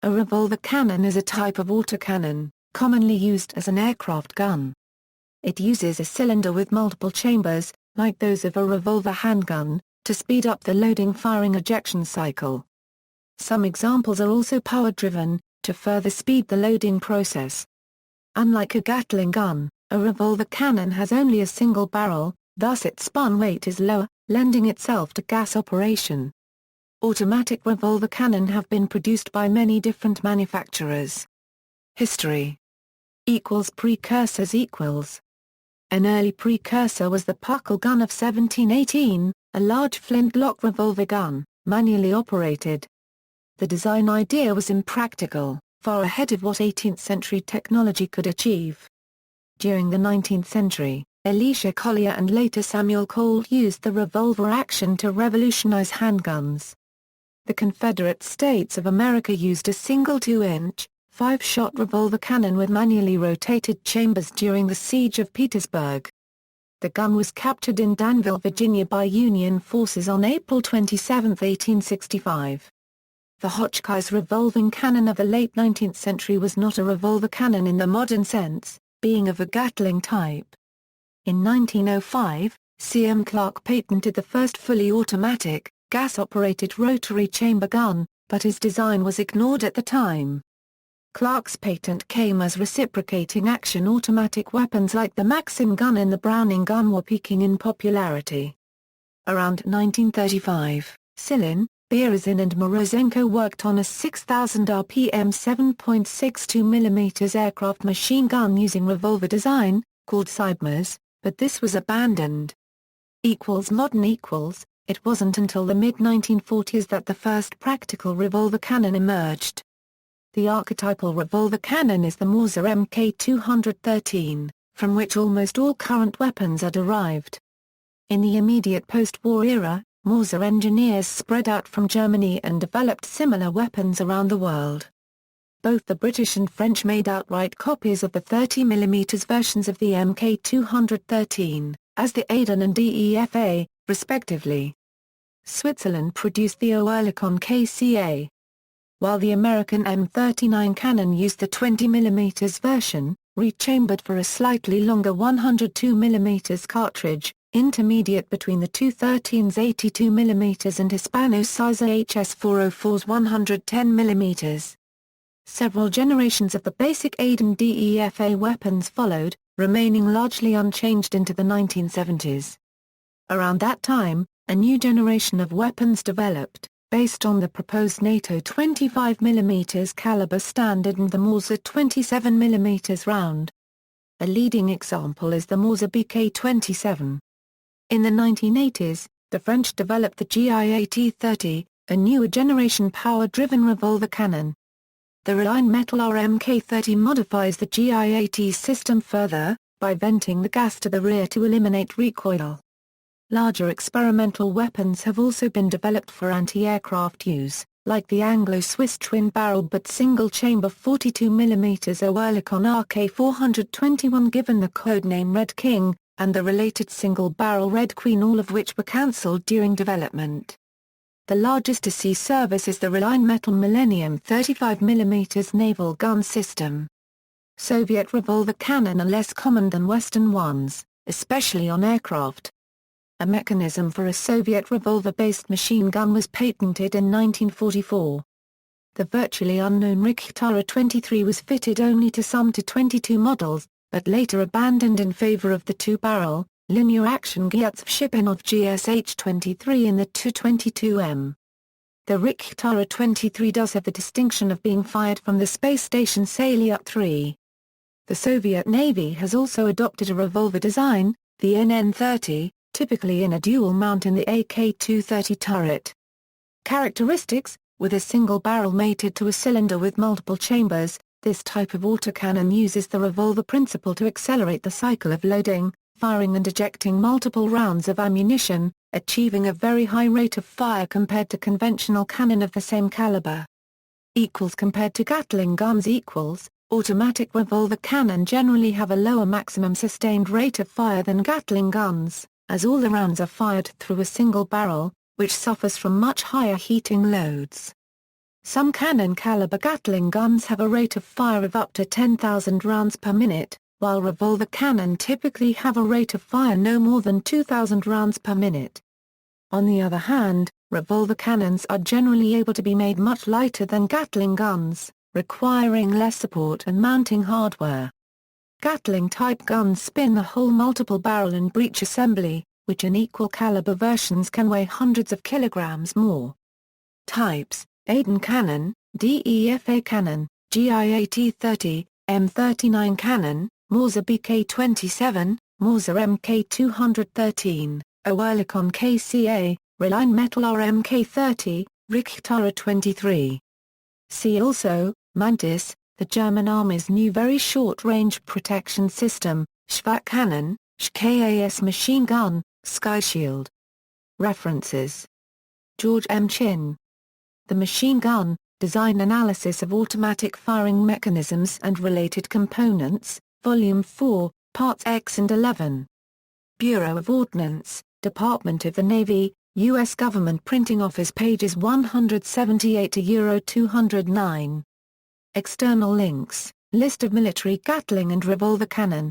A revolver cannon is a type of autocannon, commonly used as an aircraft gun. It uses a cylinder with multiple chambers, like those of a revolver handgun, to speed up the loading-firing-ejection cycle. Some examples are also power-driven, to further speed the loading process. Unlike a Gatling gun, a revolver cannon has only a single barrel, thus its spun weight is lower, lending itself to gas operation. Automatic revolver cannon have been produced by many different manufacturers. History Precursors An early precursor was the Puckle gun of 1718, a large flintlock revolver gun, manually operated. The design idea was impractical, far ahead of what 18th-century technology could achieve. During the 19th century, Elisha Collier and later Samuel Colt used the revolver action to revolutionize handguns. The Confederate States of America used a single 2-inch, 5-shot revolver cannon with manually rotated chambers during the Siege of Petersburg. The gun was captured in Danville, Virginia by Union forces on April 27, 1865. The Hotchkiss revolving cannon of the late 19th century was not a revolver cannon in the modern sense, being of a Gatling type. In 1905, C.M. Clark patented the first fully automatic, gas-operated rotary chamber gun, but his design was ignored at the time. Clark's patent came as reciprocating action automatic weapons like the Maxim gun and the Browning gun were peaking in popularity. Around 1935, Silin, Berezin and Morozenko worked on a 6,000 rpm 7.62 mm aircraft machine gun using revolver design, called Sibmers, but this was abandoned. Modern It wasn't until the mid-1940s that the first practical revolver cannon emerged. The archetypal revolver cannon is the Mauser Mk213, from which almost all current weapons are derived. In the immediate post-war era, Mauser engineers spread out from Germany and developed similar weapons around the world. Both the British and French made outright copies of the 30mm versions of the Mk213, as the Aden and DEFA, respectively. Switzerland produced the Oerlikon KCA. While the American M39 cannon used the 20mm version, rechambered for a slightly longer 102mm cartridge, intermediate between the 213's 82mm and Hispano-Suiza HS404's 110mm. Several generations of the basic Aden DEFA weapons followed, remaining largely unchanged into the 1970s. Around that time, a new generation of weapons developed, based on the proposed NATO 25mm caliber standard and the Mauser 27mm round. A leading example is the Mauser BK-27. In the 1980s, the French developed the GIAT-30, a newer generation power-driven revolver cannon. The Rheinmetall RMK-30 modifies the GIAT system further, by venting the gas to the rear to eliminate recoil. Larger experimental weapons have also been developed for anti-aircraft use, like the Anglo-Swiss twin-barrel but single-chamber 42mm Oerlikon RK421 given the codename Red King, and the related single-barrel Red Queen, all of which were cancelled during development. The largest to see service is the Rheinmetall Millennium 35mm naval gun system. Soviet revolver cannon are less common than Western ones, especially on aircraft. A mechanism for a Soviet revolver-based machine gun was patented in 1944. The virtually unknown Richtara 23 was fitted only to some Tu-22 models, but later abandoned in favor of the two-barrel, linear-action Gyuzov-Shipunov GSH-23 in the Tu-22M. The Richtara 23 does have the distinction of being fired from the space station Salyut-3. The Soviet Navy has also adopted a revolver design, the NN-30, typically in a dual mount in the AK-230 turret. Characteristics: with a single barrel mated to a cylinder with multiple chambers, this type of autocannon uses the revolver principle to accelerate the cycle of loading, firing and ejecting multiple rounds of ammunition, achieving a very high rate of fire compared to conventional cannon of the same caliber. Compared to Gatling guns automatic revolver cannon generally have a lower maximum sustained rate of fire than Gatling guns, as all the rounds are fired through a single barrel, which suffers from much higher heating loads. Some cannon-caliber Gatling guns have a rate of fire of up to 10,000 rounds per minute, while revolver cannon typically have a rate of fire no more than 2,000 rounds per minute. On the other hand, revolver cannons are generally able to be made much lighter than Gatling guns, requiring less support and mounting hardware. Gatling-type guns spin the whole multiple barrel and breech assembly, which in equal-caliber versions can weigh hundreds of kilograms more. Types: Aden cannon, DEFA cannon, GIAT-30, M39 cannon, Mauser BK-27, Mauser MK-213, Oerlikon KCA, Reline Metal RMK-30, Richtara 23. See also, Mantis, the German Army's new very short-range protection system, Schwack cannon, SchKAS machine gun, Sky Shield. References: George M. Chin. The Machine Gun, Design Analysis of Automatic Firing Mechanisms and Related Components, Volume 4, Parts X and 11. Bureau of Ordnance, Department of the Navy, U.S. Government Printing Office pages 178 to 209. External links, List of military Gatling and revolver cannon.